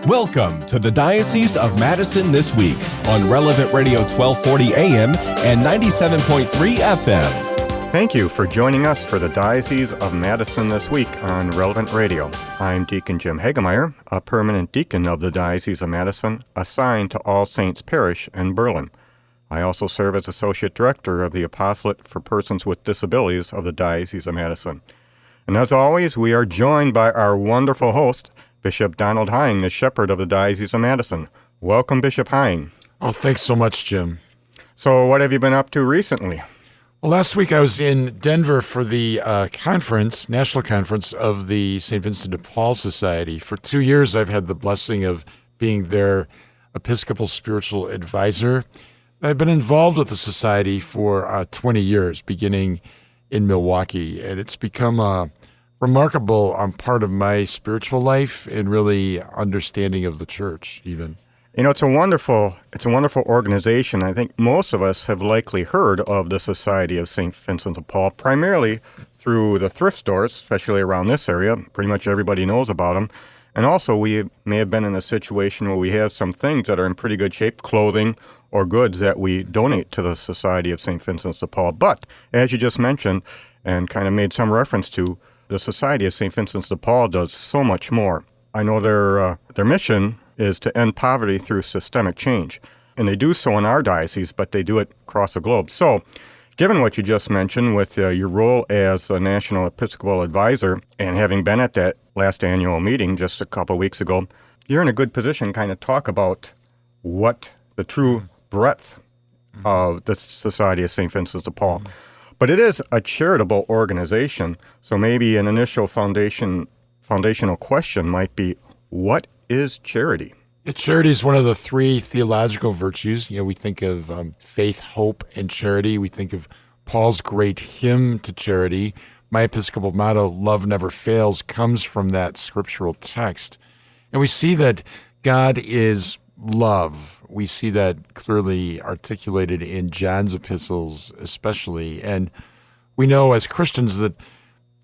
Welcome to the Diocese of Madison This Week on Relevant Radio 1240 AM and 97.3 FM. Thank you for joining us for the Diocese of Madison This Week on Relevant Radio. I'm Deacon Jim Hoegemeier, a permanent deacon of the Diocese of Madison, assigned to All Saints Parish in Berlin. I also serve as Associate Director of the Apostolate for Persons with Disabilities of the Diocese of Madison. And as always, we are joined by our wonderful host, Bishop Donald Hying, the Shepherd of the Diocese of Madison. Welcome, Bishop Hying. Oh, thanks so much, Jim. So what have you been up to recently? Well, last week I was in Denver for the national conference of the St. Vincent de Paul Society. For 2 years, I've had the blessing of being their Episcopal spiritual advisor. I've been involved with the society for 20 years, beginning in Milwaukee, and it's become a remarkable part of my spiritual life and really understanding of the church, even. You know, it's a wonderful organization. I think most of us have likely heard of the Society of St. Vincent de Paul, primarily through the thrift stores, especially around this area. Pretty much everybody knows about them. And also, we may have been in a situation where we have some things that are in pretty good shape, clothing or goods that we donate to the Society of St. Vincent de Paul. But, as you just mentioned, and kind of made some reference to, the Society of St. Vincent de Paul does so much more. I know their mission is to end poverty through systemic change. And they do so in our diocese, but they do it across the globe. So, given what you just mentioned with your role as a National Episcopal Advisor and having been at that last annual meeting just a couple of weeks ago, you're in a good position to kind of talk about what the true breadth of the Society of St. Vincent de Paul. But it is a charitable organization, so maybe an initial foundational question might be, what is charity? Charity is one of the three theological virtues. You know, we think of faith, hope, and charity. We think of Paul's great hymn to charity. My Episcopal motto, love never fails, comes from that scriptural text. And we see that God is love. We see that clearly articulated in John's epistles especially. And we know as Christians that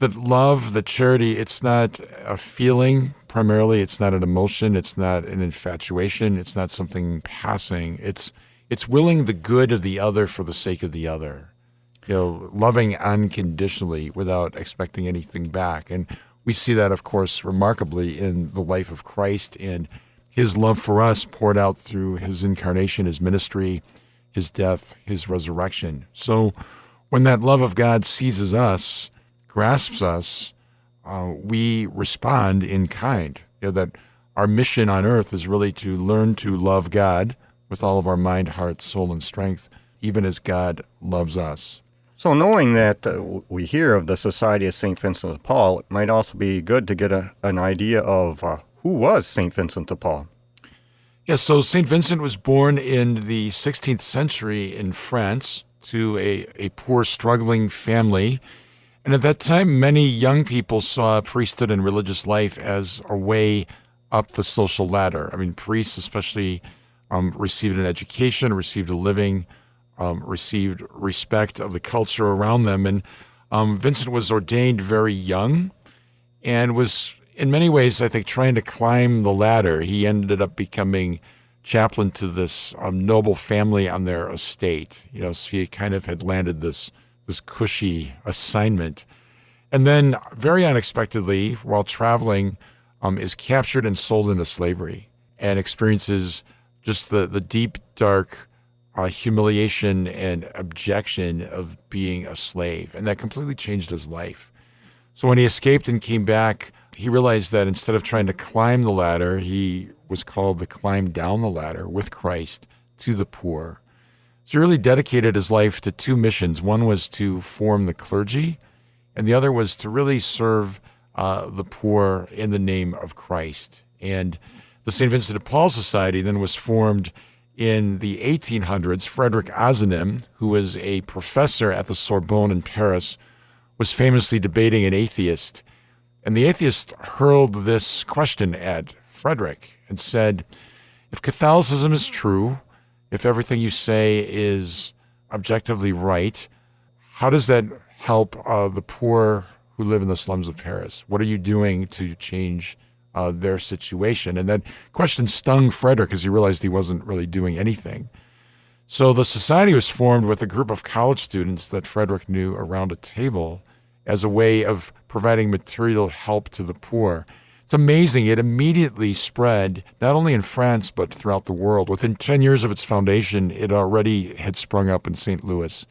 love, that charity, it's not a feeling primarily. It's not an emotion. It's not an infatuation. It's not something passing. It's willing the good of the other for the sake of the other. You know, loving unconditionally without expecting anything back. And we see that, of course, remarkably in the life of Christ and his love for us poured out through his incarnation, his ministry, his death, his resurrection. So when that love of God seizes us, grasps us, we respond in kind. You know, that our mission on earth is really to learn to love God with all of our mind, heart, soul, and strength, even as God loves us. So knowing that we hear of the Society of St. Vincent de Paul, it might also be good to get an idea of who was St. Vincent de Paul? Yes, so St. Vincent was born in the 16th century in France to a poor, struggling family. And at that time, many young people saw priesthood and religious life as a way up the social ladder. I mean, priests especially received an education, received a living, received respect of the culture around them. And Vincent was ordained very young and was, in many ways, I think, trying to climb the ladder. He ended up becoming chaplain to this noble family on their estate. You know, so he kind of had landed this cushy assignment. And then, very unexpectedly, while traveling, is captured and sold into slavery and experiences just the deep, dark humiliation and abjection of being a slave. And that completely changed his life. So when he escaped and came back, he realized that instead of trying to climb the ladder, he was called to climb down the ladder with Christ to the poor. So he really dedicated his life to two missions. One was to form the clergy, and the other was to really serve the poor in the name of Christ. And the St. Vincent de Paul Society then was formed in the 1800s. Frederick Ozanam, who was a professor at the Sorbonne in Paris, was famously debating an atheist. And the atheist hurled this question at Frederick and said, if Catholicism is true, if everything you say is objectively right, how does that help the poor who live in the slums of Paris? What are you doing to change their situation. And that question stung Frederick as he realized he wasn't really doing anything. So the society was formed with a group of college students that Frederick knew around a table as a way of providing material help to the poor. It's amazing. It immediately spread, not only in France, but throughout the world. Within 10 years of its foundation, it already had sprung up in St. Louis,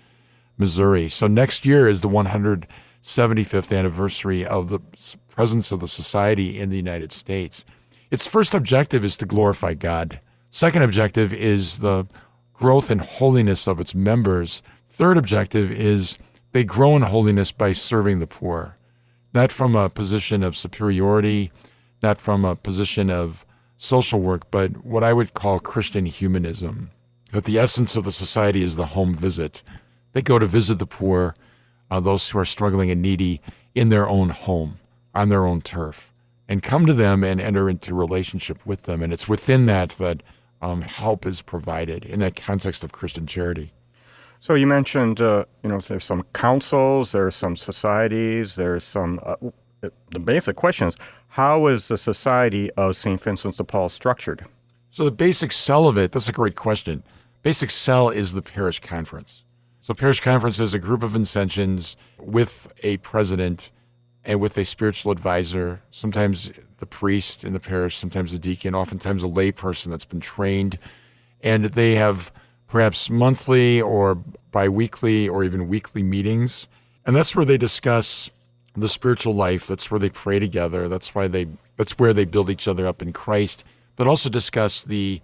Missouri. So next year is the 175th anniversary of the presence of the society in the United States. Its first objective is to glorify God. Second objective is the growth and holiness of its members. Third objective is they grow in holiness by serving the poor, not from a position of superiority, not from a position of social work, but what I would call Christian humanism, that the essence of the society is the home visit. They go to visit the poor, those who are struggling and needy in their own home, on their own turf, and come to them and enter into relationship with them. And it's within that help is provided in that context of Christian charity. So you mentioned, there's some councils, there's some societies, there's some, the basic question is, how is the Society of St. Vincent de Paul structured? So the basic cell of it, that's a great question. Basic cell is the parish conference. So parish conference is a group of Vincentians with a president and with a spiritual advisor, sometimes the priest in the parish, sometimes the deacon, oftentimes a lay person that's been trained. And they have perhaps monthly or biweekly or even weekly meetings. And that's where they discuss the spiritual life. That's where they pray together. That's where they build each other up in Christ, but also discuss the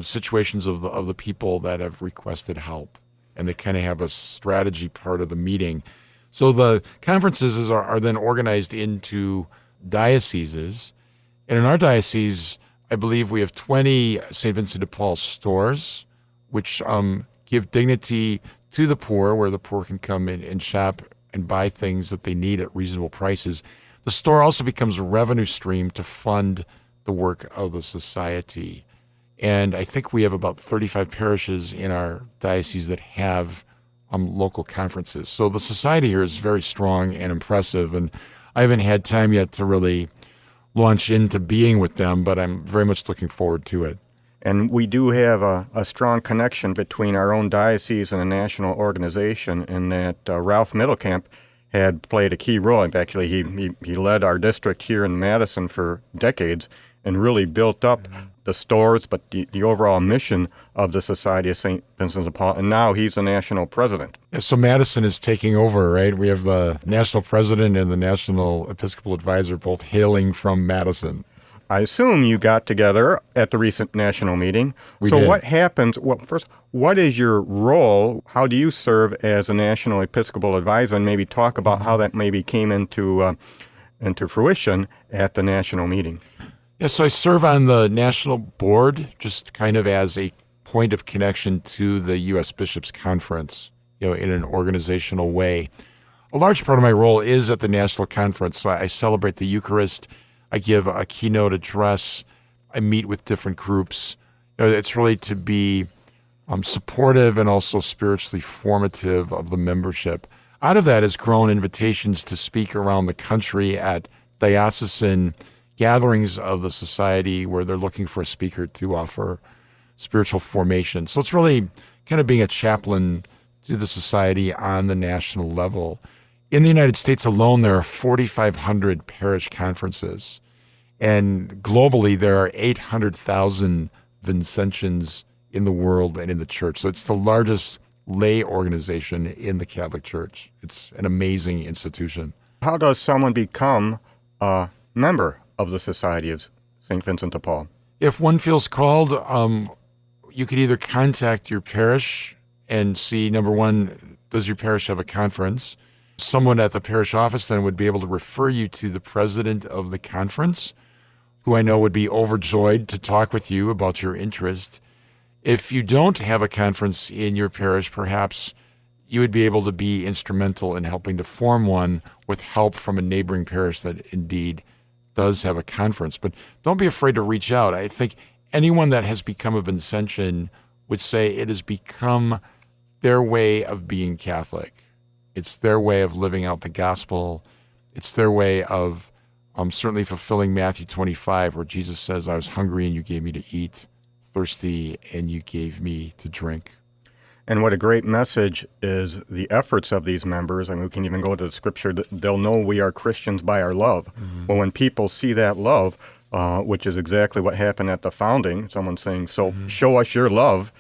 situations of the people that have requested help. And they kind of have a strategy part of the meeting. So the conferences are then organized into dioceses. And in our diocese, I believe we have 20 St. Vincent de Paul stores, which give dignity to the poor, where the poor can come in and shop and buy things that they need at reasonable prices. The store also becomes a revenue stream to fund the work of the society. And I think we have about 35 parishes in our diocese that have local conferences. So the society here is very strong and impressive. And I haven't had time yet to really launch into being with them, but I'm very much looking forward to it. And we do have a strong connection between our own diocese and a national organization in that Ralph Middlecamp had played a key role. In fact, actually, he led our district here in Madison for decades and really built up the stores, but the overall mission of the Society of St. Vincent de Paul. And now he's the national president. Yeah, so Madison is taking over, right? We have the national president and the national Episcopal advisor both hailing from Madison. I assume you got together at the recent national meeting. We did. What happens? Well, first, what is your role? How do you serve as a national Episcopal advisor? And maybe talk about how that maybe came into fruition at the national meeting. Yeah, so I serve on the national board, just kind of as a point of connection to the U.S. Bishops' Conference, in an organizational way. A large part of my role is at the national conference. So I celebrate the Eucharist. I give a keynote address. I meet with different groups. It's really to be supportive and also spiritually formative of the membership. Out of that has grown invitations to speak around the country at diocesan gatherings of the society where they're looking for a speaker to offer spiritual formation. So it's really kind of being a chaplain to the society on the national level. In the United States alone, there are 4,500 parish conferences. And globally, there are 800,000 Vincentians in the world and in the church. So it's the largest lay organization in the Catholic Church. It's an amazing institution. How does someone become a member of the Society of St. Vincent de Paul? If one feels called, you could either contact your parish and see, number one, does your parish have a conference? Someone at the parish office then would be able to refer you to the president of the conference, who I know would be overjoyed to talk with you about your interest. If you don't have a conference in your parish, perhaps you would be able to be instrumental in helping to form one with help from a neighboring parish that indeed does have a conference. But don't be afraid to reach out. I think anyone that has become a Vincentian would say it has become their way of being Catholic. It's their way of living out the gospel. It's their way of certainly fulfilling Matthew 25, where Jesus says, I was hungry and you gave me to eat, thirsty and you gave me to drink. And what a great message is the efforts of these members. I mean, we can even go to the scripture that they'll know we are Christians by our love. Well, when people see that love, which is exactly what happened at the founding, someone saying, so show us your love.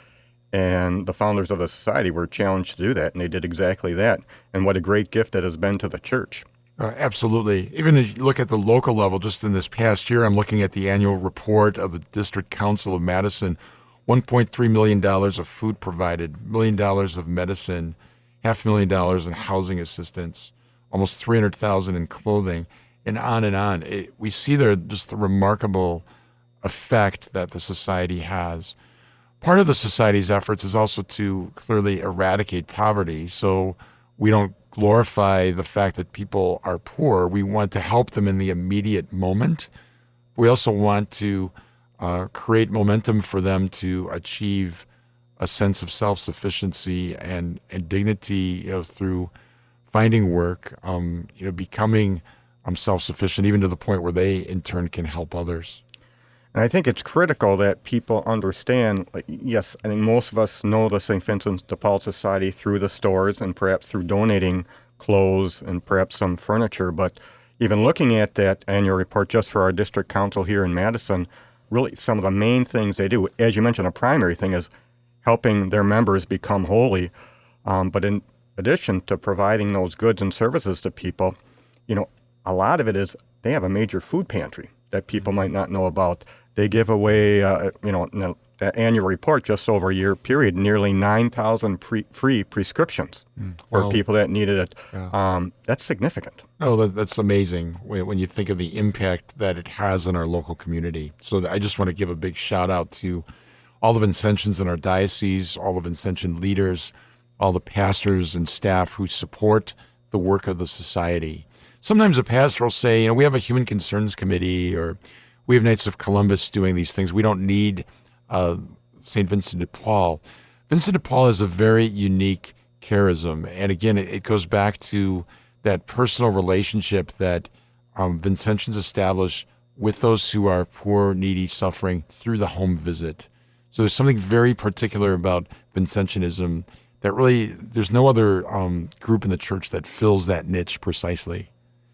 And the founders of the society were challenged to do that, and they did exactly that. And what a great gift that has been to the church. Absolutely. Even if you look at the local level, just in this past year, I'm looking at the annual report of the District Council of Madison. $1.3 million of food provided, $1 million of medicine, $500,000 in housing assistance, almost $300,000 in clothing, and on and on. We see there just the remarkable effect that the society has. Part of the society's efforts is also to clearly eradicate poverty. So we don't glorify the fact that people are poor. We want to help them in the immediate moment. We also want to create momentum for them to achieve a sense of self-sufficiency and dignity, through finding work, becoming self-sufficient, even to the point where they in turn can help others. And I think it's critical that people understand, yes, I think most of us know the St. Vincent de Paul Society through the stores and perhaps through donating clothes and perhaps some furniture, but even looking at that annual report just for our district council here in Madison, really some of the main things they do, as you mentioned, a primary thing is helping their members become holy. But in addition to providing those goods and services to people, a lot of it is they have a major food pantry that people might not know about. They give away, in that annual report, just over a year period, nearly 9,000 free prescriptions for people that needed it. Yeah. That's significant. Oh, that's amazing when you think of the impact that it has on our local community. So I just want to give a big shout out to all the Vincentians in our diocese, all the Vincentian leaders, all the pastors and staff who support the work of the society. Sometimes a pastor will say, we have a Human Concerns Committee, or we have Knights of Columbus doing these things. We don't need St. Vincent de Paul. Vincent de Paul is a very unique charism. And again, it goes back to that personal relationship that Vincentians establish with those who are poor, needy, suffering through the home visit. So there's something very particular about Vincentianism that really, there's no other group in the church that fills that niche precisely.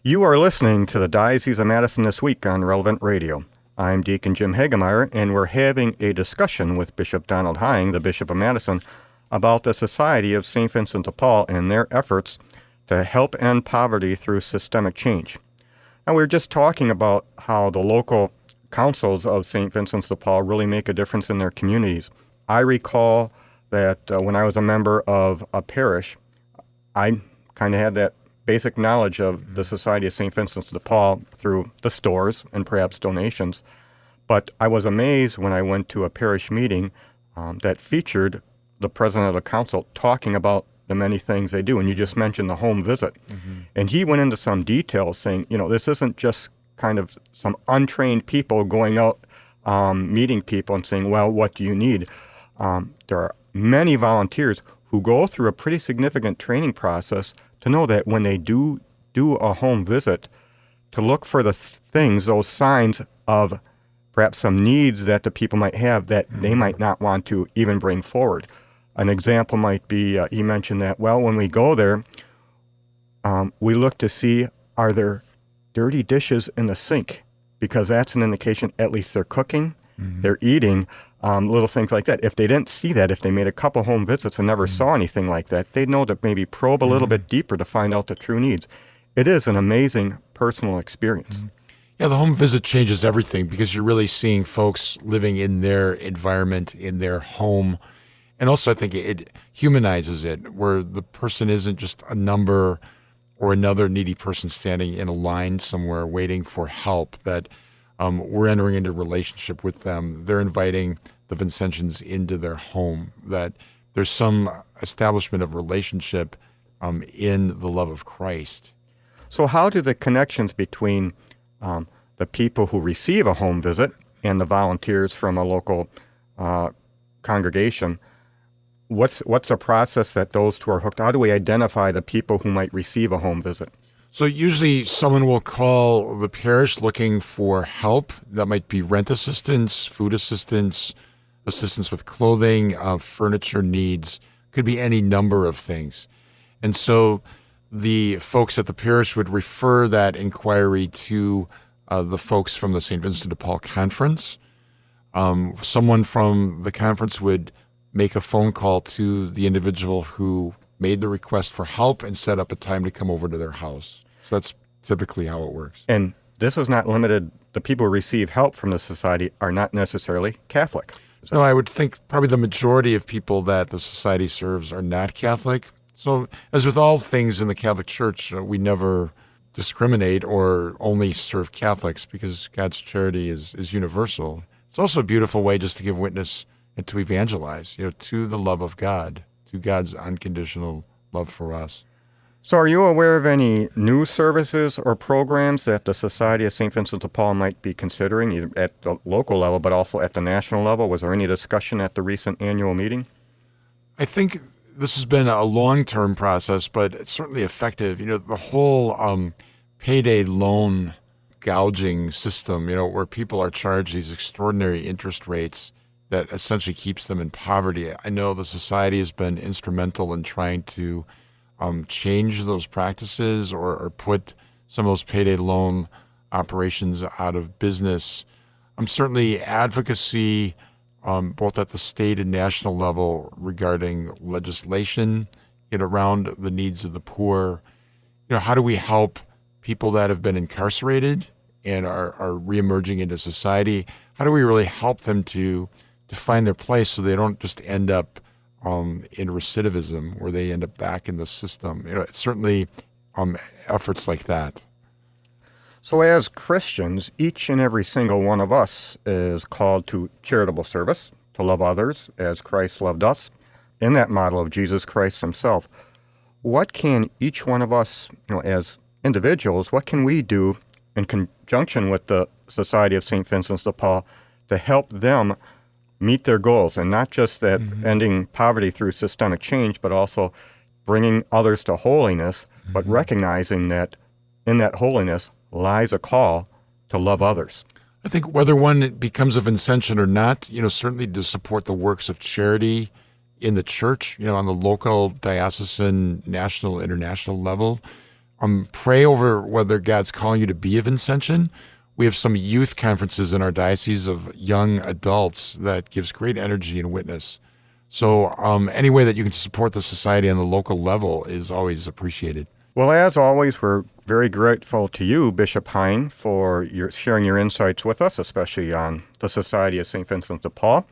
You are listening to the Diocese of Madison This Week on Relevant Radio. I'm Deacon Jim Hoegemeier, and we're having a discussion with Bishop Donald Hying, the Bishop of Madison, about the Society of St. Vincent de Paul and their efforts to help end poverty through systemic change. Now, we were just talking about how the local councils of St. Vincent de Paul really make a difference in their communities. I recall that when I was a member of a parish, I kind of had that basic knowledge of the Society of St. Vincent de Paul through the stores and perhaps donations. But I was amazed when I went to a parish meeting that featured the president of the council talking about the many things they do. And you just mentioned the home visit. And he went into some details saying, this isn't just kind of some untrained people going out meeting people and saying, well, what do you need? There are many volunteers who go through a pretty significant training process to know that when they do a home visit, to look for the things, those signs of perhaps some needs that the people might have that they might not want to even bring forward. An example might be, he mentioned that, well, when we go there, we look to see, are there dirty dishes in the sink? Because that's an indication, at least they're cooking, they're eating, little things like that. If they didn't see that, if they made a couple home visits and never saw anything like that, they'd know to maybe probe a little bit deeper to find out the true needs. It is an amazing personal experience. Yeah, the home visit changes everything because you're really seeing folks living in their environment, in their home. And also I think it humanizes it, where the person isn't just a number or another needy person standing in a line somewhere waiting for help, that we're entering into a relationship with them. They're inviting the Vincentians into their home, that there's some establishment of relationship in the love of Christ. So how do the connections between the people who receive a home visit and the volunteers from a local congregation, what's a process that those two are hooked? How do we identify the people who might receive a home visit? So usually someone will call the parish looking for help. That might be rent assistance, food assistance, assistance with clothing, furniture needs, could be any number of things. And so the folks at the parish would refer that inquiry to the folks from the St. Vincent de Paul Conference. Someone from the conference would make a phone call to the individual who made the request for help and set up a time to come over to their house. So that's typically how it works. And this is not limited. The people who receive help from the society are not necessarily Catholic. No, I would think probably the majority of people that the society serves are not Catholic. So as with all things in the Catholic Church, we never discriminate or only serve Catholics because God's charity is universal. It's also a beautiful way just to give witness and to evangelize, to the love of God, to God's unconditional love for us. So are you aware of any new services or programs that the Society of St. Vincent de Paul might be considering, either at the local level but also at the national level? Was there any discussion at the recent annual meeting? I think this has been a long-term process, but it's certainly effective. The whole payday loan gouging system, where people are charged these extraordinary interest rates that essentially keeps them in poverty. I know the society has been instrumental in trying to change those practices or put some of those payday loan operations out of business. Certainly advocacy both at the state and national level regarding legislation around the needs of the poor. How do we help people that have been incarcerated and are reemerging into society? How do we really help them to find their place so they don't just end up in recidivism where they end up back in the system? It's certainly efforts like that. So as Christians, each and every single one of us is called to charitable service, to love others as Christ loved us, in that model of Jesus Christ himself. What can each one of us, as individuals, what can we do in conjunction with the Society of St. Vincent de Paul to help them meet their goals, and not just that ending poverty through systemic change, but also bringing others to holiness, but recognizing that in that holiness lies a call to love others? I think whether one becomes a Vincentian or not, certainly to support the works of charity in the church, on the local, diocesan, national, international level. Pray over whether God's calling you to be a Vincentian. We have some youth conferences in our diocese of young adults that gives great energy and witness. So any way that you can support the society on the local level is always appreciated. Well, as always, we're very grateful to you, Bishop Hying, for sharing your insights with us, especially on the Society of St. Vincent de Paul.